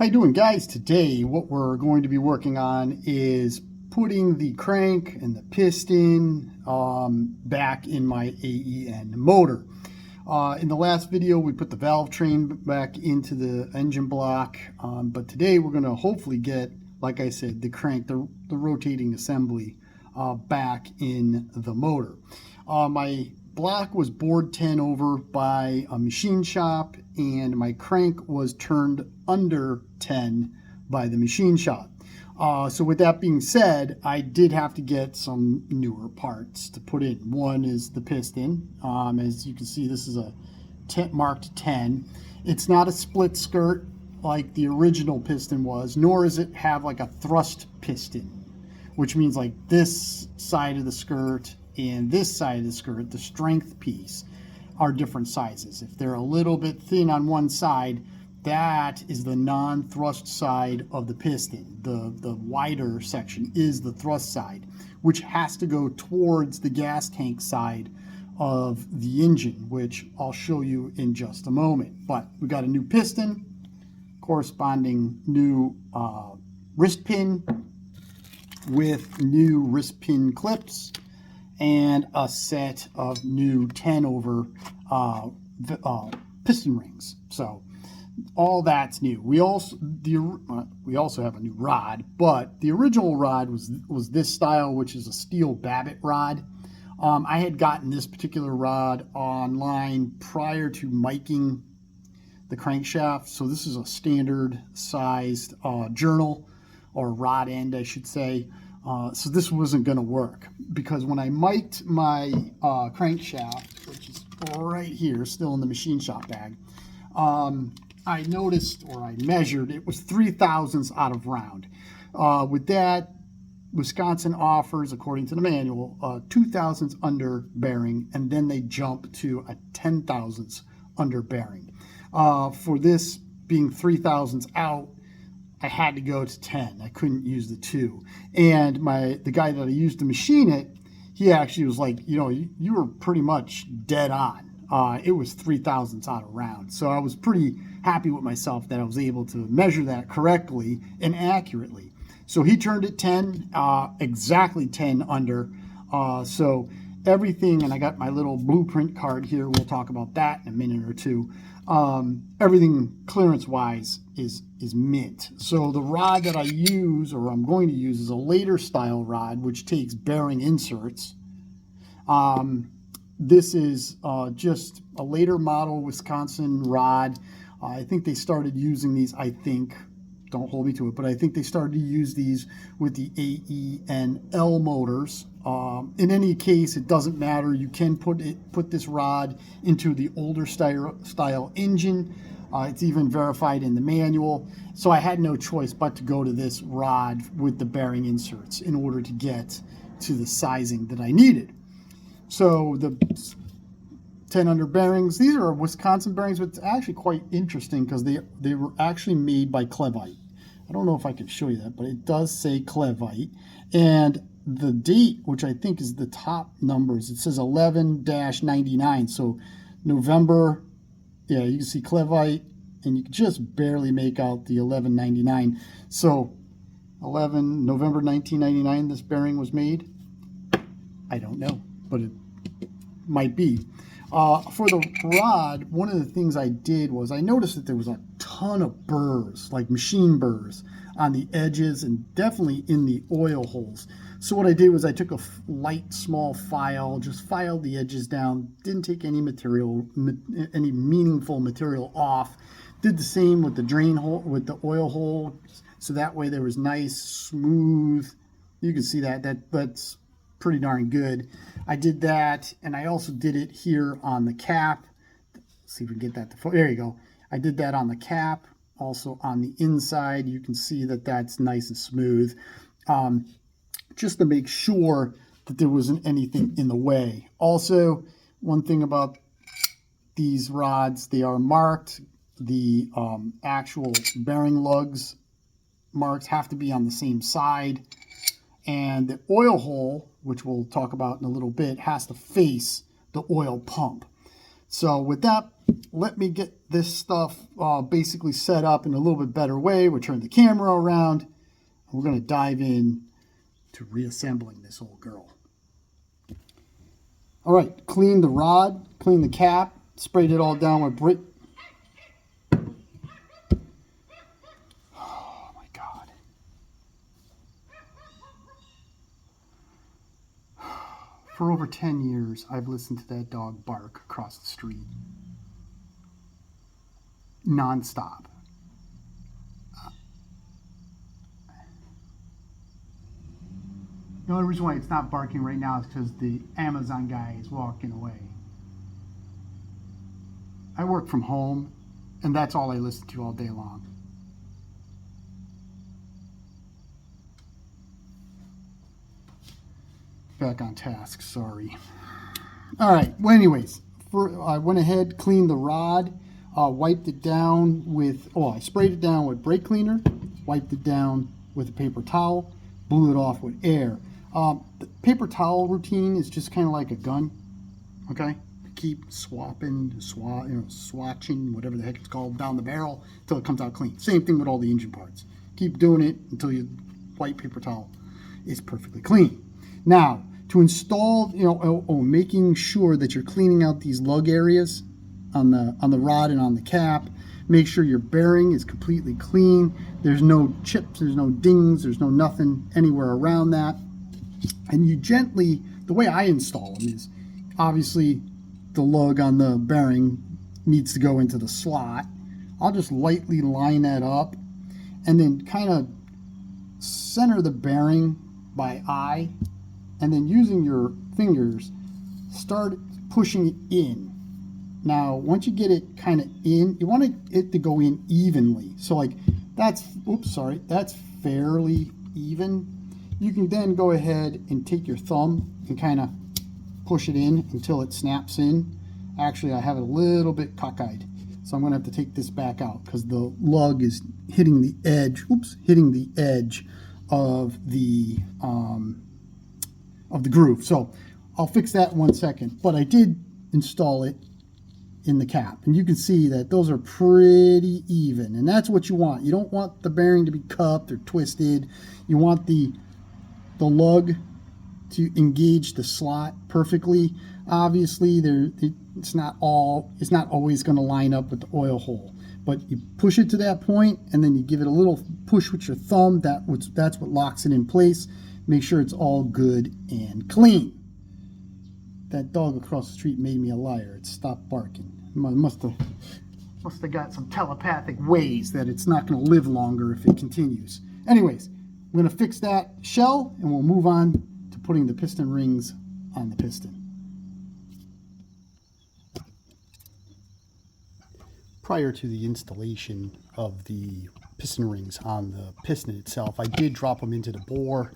How you doing, guys? Today what we're going to be working on is putting the crank and the piston back in my AEN motor. In the last video we put the valve train back into the engine block, but today we're going to hopefully get, like I said, the crank, the rotating assembly back in the motor. My block was bored 10 over by a machine shop, and my crank was turned under 10 by the machine shop. So with that being said, I did have to get some newer parts to put in. One is the piston. As you can see, this is a marked 10. It's not a split skirt like the original piston was, nor does it have like a thrust piston, which means like this side of the skirt and this side of the skirt, the strength piece, are different sizes. If they're a little bit thin on one side, that is the non-thrust side of the piston. The wider section is the thrust side, which has to go towards the gas tank side of the engine, which I'll show you in just a moment. But we got a new piston, corresponding new wrist pin with new wrist pin clips, and a set of new 10 over piston rings. So all that's new. We also have a new rod, but the original rod was this style, which is a steel Babbitt rod. I had gotten this particular rod online prior to miking the crankshaft, so this is a standard sized journal, or rod end I should say. So this wasn't going to work, because when I mic'd my crankshaft, which is right here, still in the machine shop bag, I noticed, or I measured, it was 3/1000ths out of round. With that, Wisconsin offers, according to the manual, 2/1000ths under bearing, and then they jump to a 10/1000ths under bearing. For this being 3/1000ths out, I had to go to 10. I couldn't use the 2. And the guy that I used to machine it, he actually was like, you know, you were pretty much dead on. It was 3/1000ths out of round. So I was pretty happy with myself that I was able to measure that correctly and accurately. So he turned it 10, exactly 10 under. So everything, and I got my little blueprint card here. We'll talk about that in a minute or two. Everything clearance wise is mint. So the rod that I use, or I'm going to use, is a later style rod, which takes bearing inserts. This is just a later model Wisconsin rod. I think they started using these, don't hold me to it, but I think they started to use these with the AEN motors. In any case, it doesn't matter. You can put this rod into the older style engine. It's even verified in the manual. So I had no choice but to go to this rod with the bearing inserts in order to get to the sizing that I needed. So the 10 under bearings, these are Wisconsin bearings, but it's actually quite interesting because they were actually made by Clevite. I don't know if I can show you that, but it does say Clevite. And the date, which I think is the top numbers, it says 11-99. So November, yeah, you can see Clevite, and you can just barely make out the 1199. So November 1999, this bearing was made. I don't know, but it might be. For the rod, one of the things I did was I noticed that there was a ton of burrs, like machine burrs, on the edges and definitely in the oil holes. So what I did was I took a light, small file, just filed the edges down, didn't take any material, any meaningful material off. Did the same with the drain hole, with the oil hole, so that way there was nice, smooth. You can see that's pretty darn good. I did that, and I also did it here on the cap. Let's see if we can get that to, there you go. I did that on the cap, also on the inside. You can see that that's nice and smooth, just to make sure that there wasn't anything in the way. Also, one thing about these rods, they are marked. The actual bearing lugs marks have to be on the same side, and the oil hole, which we'll talk about in a little bit, has to face the oil pump. So with that let me get this stuff basically set up in a little bit better way. We'll turn the camera around. We're going to dive in to reassembling this old girl. All right, clean the rod, clean the cap, sprayed it all down with Brit. Oh my God. For over 10 years, I've listened to that dog bark across the street. Non-stop. The only reason why it's not barking right now is because the Amazon guy is walking away. I work from home, and that's all I listen to all day long. Back on task, sorry. All right, well anyways, I went ahead, cleaned the rod, wiped it down with, I sprayed it down with brake cleaner, wiped it down with a paper towel, blew it off with air. The paper towel routine is just kind of like a gun, okay? Keep swapping, swatching, whatever the heck it's called, down the barrel until it comes out clean. Same thing with all the engine parts. Keep doing it until your white paper towel is perfectly clean. Now, to install, making sure that you're cleaning out these lug areas on the rod and on the cap. Make sure your bearing is completely clean. There's no chips, there's no dings, there's no nothing anywhere around that. And you gently, the way I install them is, obviously the lug on the bearing needs to go into the slot. I'll just lightly line that up and then kind of center the bearing by eye, and then using your fingers, start pushing it in. Now, once you get it kind of in, you want it to go in evenly. So like that's fairly even. You can then go ahead and take your thumb and kind of push it in until it snaps in. Actually, I have it a little bit cockeyed, so I'm going to have to take this back out because the lug is hitting the edge. Hitting the edge of the groove. So I'll fix that in 1 second. But I did install it in the cap, and you can see that those are pretty even, and that's what you want. You don't want the bearing to be cupped or twisted. You want the lug to engage the slot perfectly. Obviously, it's not always going to line up with the oil hole, but you push it to that point, and then you give it a little push with your thumb. That's what locks it in place. Make sure it's all good and clean. That dog across the street made me a liar. It stopped barking. Must have got some telepathic ways that it's not going to live longer if it continues. Anyways, I'm going to fix that shell, and we'll move on to putting the piston rings on the piston. Prior to the installation of the piston rings on the piston itself, I did drop them into the bore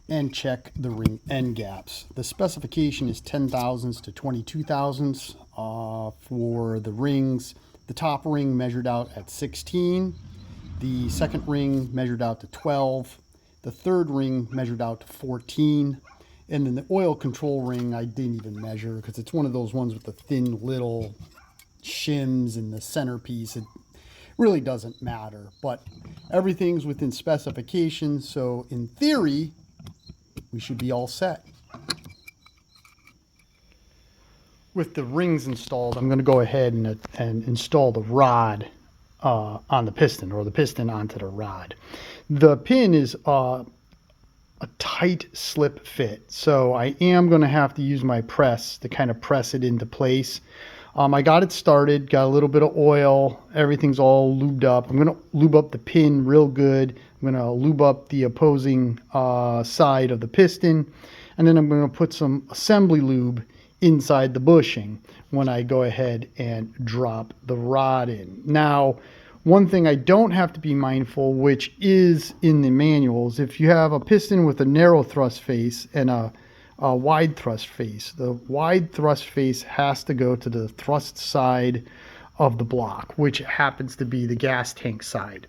and check the ring end gaps. The specification is 10 thousandths to 22 thousandths for the rings. The top ring measured out at 16. The second ring measured out to 12. The third ring measured out to 14. And then the oil control ring I didn't even measure because it's one of those ones with the thin little shims in the centerpiece. It really doesn't matter, but everything's within specifications, so in theory we should be all set. With the rings installed, I'm going to go ahead and install the rod on the piston, or the piston onto the rod. The pin is a tight slip fit, so I am going to have to use my press to kind of press it into place. I got it started, got a little bit of oil, everything's all lubed up. I'm going to lube up the pin real good. I'm going to lube up the opposing side of the piston, and then I'm going to put some assembly lube inside the bushing when I go ahead and drop the rod in. Now, one thing I don't have to be mindful, which is in the manuals, if you have a piston with a narrow thrust face and a wide thrust face, the wide thrust face has to go to the thrust side of the block, which happens to be the gas tank side.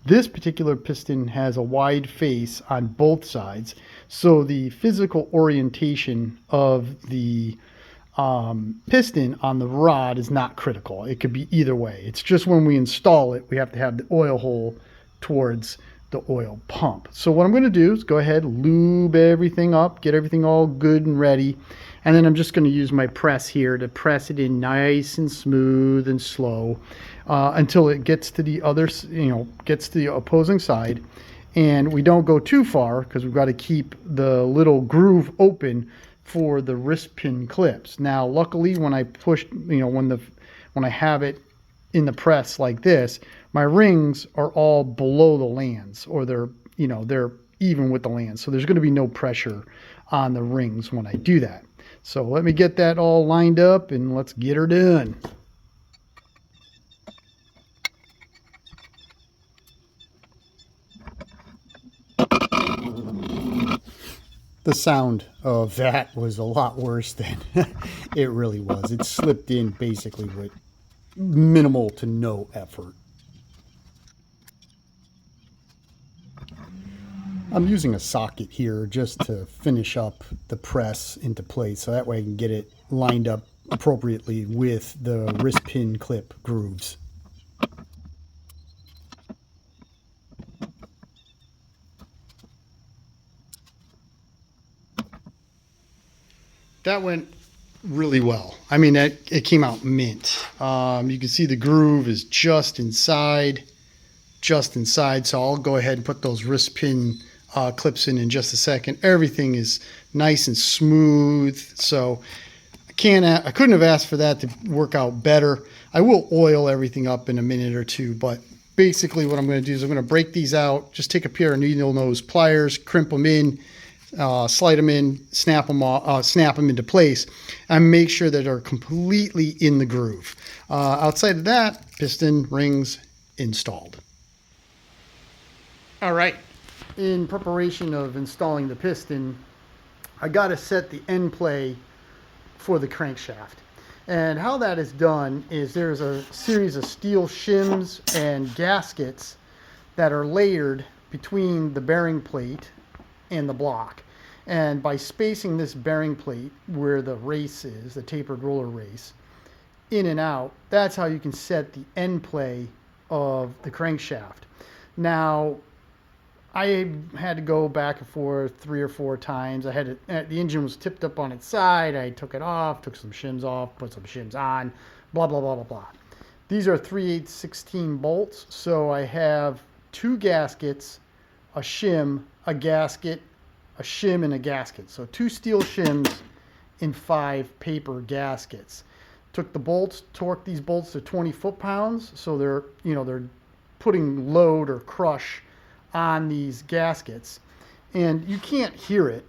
This particular piston has a wide face on both sides, so the physical orientation of the piston on the rod is not critical. It could be either way. It's just when we install it, we have to have the oil hole towards the oil pump. So what I'm going to do is go ahead, lube everything up, get everything all good and ready. And then I'm just going to use my press here to press it in nice and smooth and slow until it gets to the other, gets to the opposing side. And we don't go too far because we've got to keep the little groove open for the wrist pin clips. Now, luckily, when I push, when I have it in the press like this, my rings are all below the lands, or they're even with the lands. So there's going to be no pressure on the rings when I do that. So let me get that all lined up and let's get her done. The sound of that was a lot worse than it really was. It slipped in basically with minimal to no effort. I'm using a socket here just to finish up the press into place, so that way I can get it lined up appropriately with the wrist pin clip grooves. That went really well. I mean, it came out mint. You can see the groove is just inside. So I'll go ahead and put those wrist pin clips in just a second. Everything is nice and smooth. So I couldn't have asked for that to work out better. I will oil everything up in a minute or two, but basically what I'm going to do is I'm going to break these out. Just take a pair of needle nose pliers, crimp them in, slide them in, snap them into place, and make sure that they're completely in the groove. Outside of that, piston rings installed. All right, in preparation of installing the piston, I got to set the end play for the crankshaft. And how that is done is there's a series of steel shims and gaskets that are layered between the bearing plate and the block. And by spacing this bearing plate where the race is, the tapered roller race, in and out, that's how you can set the end play of the crankshaft. Now, I had to go back and forth 3 or 4 times. The engine was tipped up on its side. I took it off, took some shims off, put some shims on, blah, blah, blah, blah, blah. These are 3/8/16 bolts. So I have 2 gaskets, a shim, a gasket, a shim, and a gasket. So 2 steel shims in 5 paper gaskets. Took the bolts, torqued these bolts to 20 foot-pounds. So they're putting load or crush on these gaskets, and you can't hear it,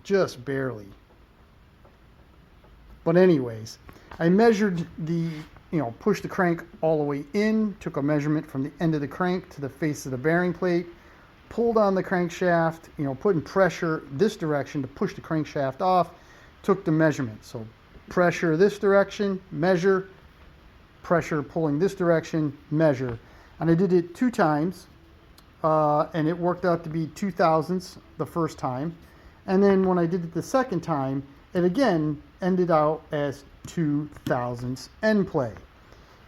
just barely. But anyways, I measured pushed the crank all the way in, took a measurement from the end of the crank to the face of the bearing plate, pulled on the crankshaft, putting pressure this direction to push the crankshaft off, took the measurement. So pressure this direction, measure, pressure pulling this direction, measure. And I did it 2 times, and it worked out to be 2 thousandths the first time. And then when I did it the second time, it again ended out as 2 thousandths end play.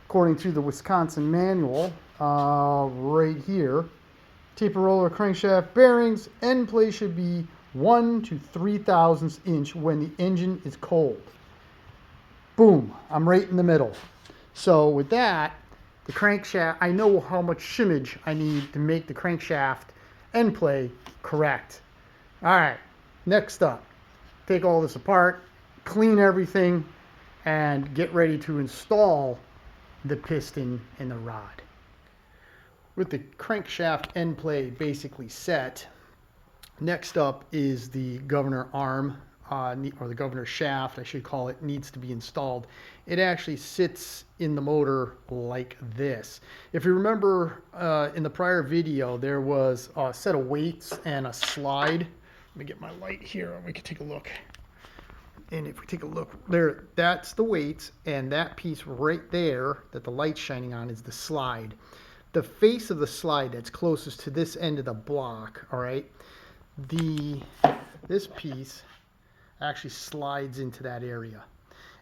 According to the Wisconsin manual, right here, taper roller crankshaft bearings, end play should be 1 to 3 thousandths inch when the engine is cold. Boom, I'm right in the middle. So with that, the crankshaft, I know how much shimmage I need to make the crankshaft end play correct. All right, next up, take all this apart, clean everything, and get ready to install the piston and the rod. With the crankshaft end play basically set, next up is the governor arm, or the governor shaft, I should call it, needs to be installed. It actually sits in the motor like this. If you remember in the prior video, there was a set of weights and a slide. Let me get my light here, we can take a look. And if we take a look there, that's the weights, and that piece right there that the light's shining on is the slide. The face of the slide that's closest to this end of the block, all right, this piece actually slides into that area.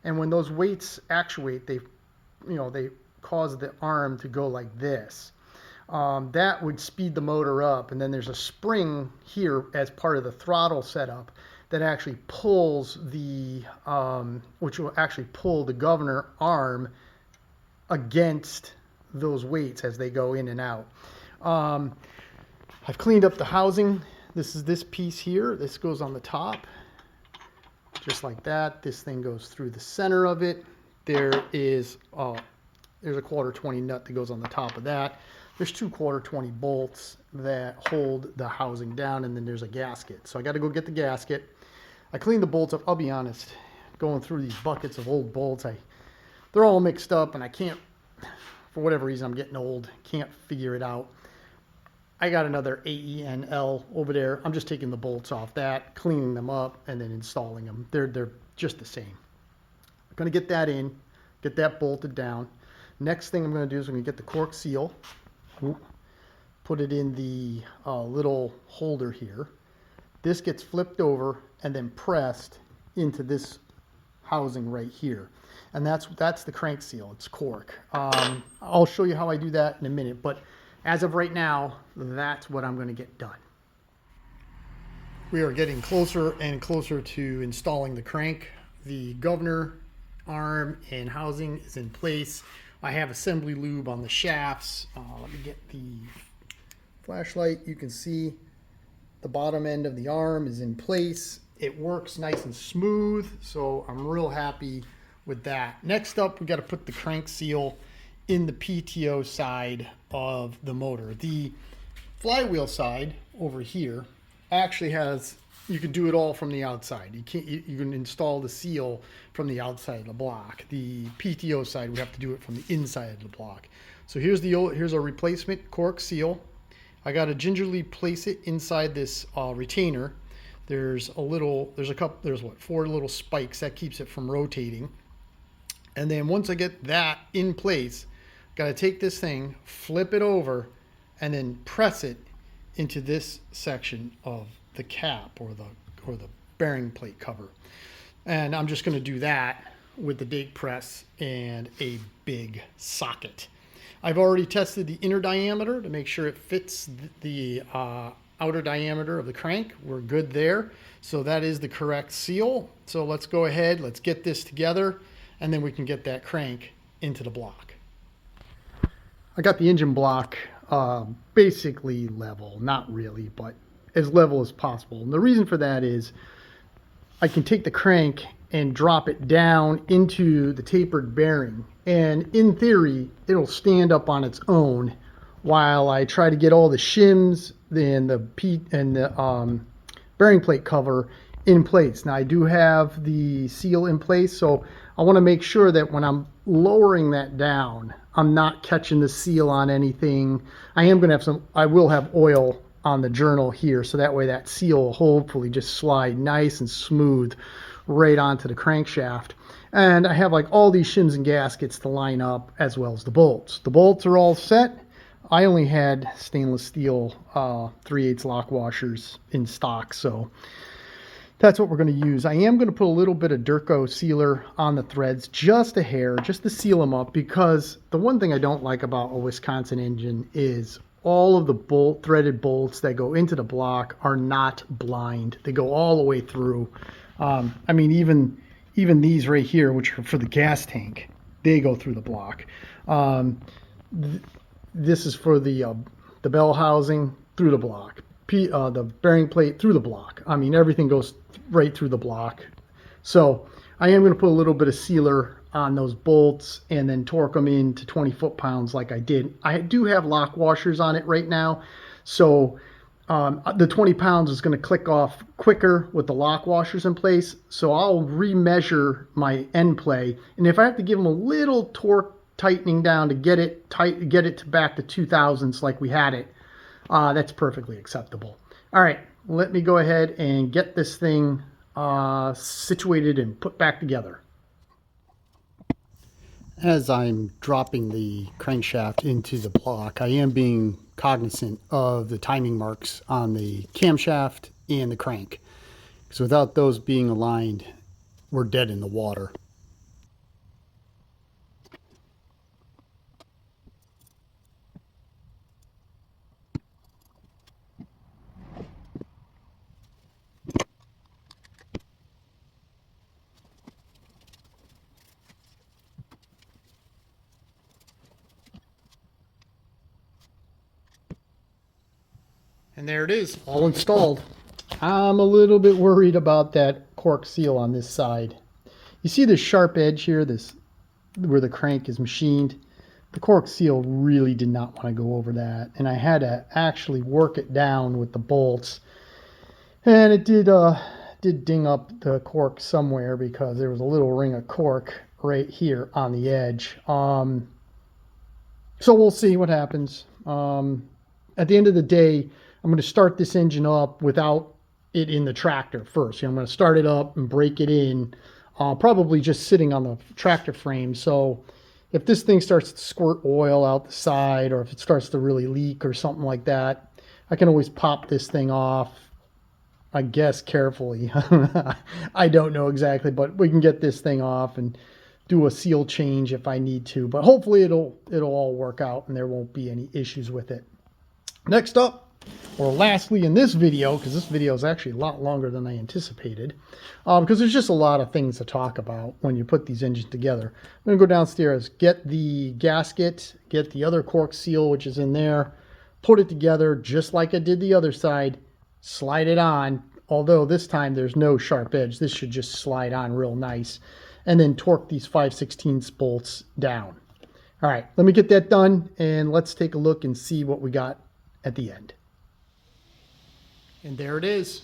And when those weights actuate, they cause the arm to go like this. That would speed the motor up, and then there's a spring here as part of the throttle setup that actually pulls the, which will actually pull the governor arm against those weights as they go in and out. I've cleaned up the housing. This is this piece here. This goes on the top, just like that. This thing goes through the center of it. There's a 1/4 20 nut that goes on the top of that. There's 2 1/4 20 bolts that hold the housing down, and then there's a gasket. So I got to go get the gasket. I cleaned the bolts up. I'll be honest, going through these buckets of old bolts, they're all mixed up, and I can't, for whatever reason, I'm getting old, can't figure it out. I got another AEN over there. I'm just taking the bolts off that, cleaning them up, and then installing them. They're just the same. I'm going to get that in, get that bolted down. Next thing I'm going to do is I'm going to get the Cork Seal, put it in the little holder here. This gets flipped over and then pressed into this housing right here. And that's the crank seal. It's cork. I'll show you how I do that in a minute, but as of right now, that's what I'm going to get done. We are getting closer and closer to installing the crank. The governor arm and housing is in place. I have assembly lube on the shafts. Let me get the flashlight. You can see the bottom end of the arm is in place. It works nice and smooth, so I'm real happy with that. Next up, we got to put the crank seal in the PTO side of the motor. The flywheel side over here actually has, you can do it all from the outside. You can install the seal from the outside of the block. The PTO side, we have to do it from the inside of the block. So here's a replacement cork seal. I got to gingerly place it inside this retainer. There's 4 little spikes that keeps it from rotating. And then once I get that in place, got to take this thing, flip it over, and then press it into this section of the cap or the bearing plate cover. And I'm just going to do that with the date press and a big socket. I've already tested the inner diameter to make sure it fits the outer diameter of the crank. We're good there. So that is the correct seal. So let's go ahead, let's get this together, and then we can get that crank into the block. I got the engine block basically level, not really, but as level as possible. And the reason for that is I can take the crank and drop it down into the tapered bearing. And in theory, it'll stand up on its own while I try to get all the shims and the bearing plate cover in place. Now I do have the seal in place, so I want to make sure that when I'm lowering that down, I'm not catching the seal on anything. I will have oil on the journal here, so that way that seal will hopefully just slide nice and smooth right onto the crankshaft. And I have like all these shims and gaskets to line up, as well as the bolts. The bolts are all set. I only had stainless steel 3/8 lock washers in stock, so that's what we're going to use. I am going to put a little bit of Durco sealer on the threads, just a hair, just to seal them up, because the one thing I don't like about a Wisconsin engine is all of the threaded bolts that go into the block are not blind. They go all the way through. I mean, even these right here, which are for the gas tank, they go through the block. This is for the bell housing, through the block. The bearing plate, through the block. I mean, everything goes right through the block. So I am going to put a little bit of sealer on those bolts and then torque them into 20 foot-pounds like I did. I do have lock washers on it right now, so the 20 pounds is going to click off quicker with the lock washers in place. So I'll remeasure my end play, and if I have to give them a little torque tightening down to get it back to 2000s like we had it, that's perfectly acceptable. All right, let me go ahead and get this thing situated and put back together. As I'm dropping the crankshaft into the block, I am being cognizant of the timing marks on the camshaft and the crank. because without those being aligned, we're dead in the water. And there it is, all installed. I'm a little bit worried about that cork seal on this side. You see this sharp edge here, this where the crank is machined? The cork seal really did not want to go over that, and I had to actually work it down with the bolts. And it did ding up the cork somewhere because there was a little ring of cork right here on the edge. So we'll see what happens. At the end of the day, I'm going to start this engine up without it in the tractor first. I'm going to start it up and break it in, probably just sitting on the tractor frame. So if this thing starts to squirt oil out the side, or if it starts to really leak or something like that, I can always pop this thing off, I guess carefully. I don't know exactly, but we can get this thing off and do a seal change if I need to. But hopefully it'll all work out and there won't be any issues with it. Next up, or lastly in this video, because this video is actually a lot longer than I anticipated, because there's just a lot of things to talk about when you put these engines together. I'm going to go downstairs, get the gasket, get the other cork seal, which is in there, put it together just like I did the other side, slide it on, although this time there's no sharp edge. This should just slide on real nice, and then torque these 5/16 bolts down. All right, let me get that done, and let's take a look and see what we got at the end. And there it is.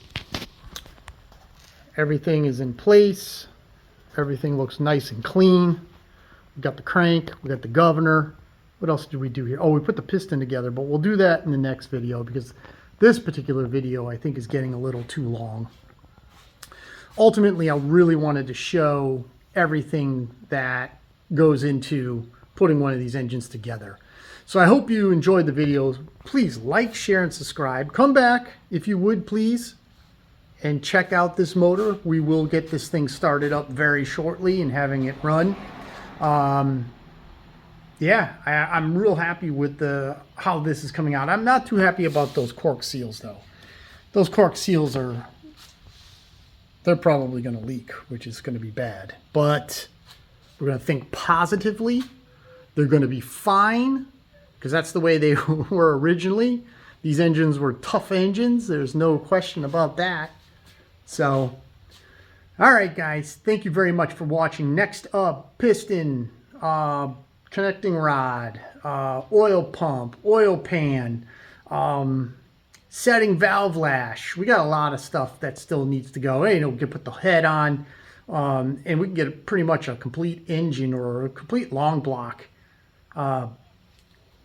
Everything is in place. Everything looks nice and clean. We got the crank, we got the governor. What else did we do here? Oh, we put the piston together, but we'll do that in the next video because this particular video I think is getting a little too long. Ultimately, I really wanted to show everything that goes into putting one of these engines together. So I hope you enjoyed the videos. Please like, share, and subscribe. Come back, if you would, please, and check out this motor. We will get this thing started up very shortly and having it run. Yeah, I'm real happy with how this is coming out. I'm not too happy about those cork seals, though. Those cork seals they're probably going to leak, which is going to be bad. But we're going to think positively. They're going to be fine, because that's the way they were originally. These engines were tough engines. There's no question about that. So, all right, guys. Thank you very much for watching. Next up, piston, connecting rod, oil pump, oil pan, setting valve lash. We got a lot of stuff that still needs to go. You know, we can put the head on, and we can get pretty much a complete engine or a complete long block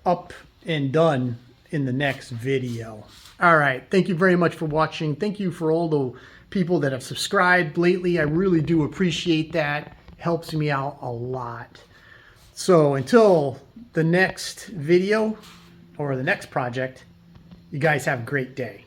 up and done in the next video. All right, thank you very much for watching. Thank you for all the people that have subscribed lately. I really do appreciate that. It helps me out a lot. So until the next video or the next project, you guys have a great day.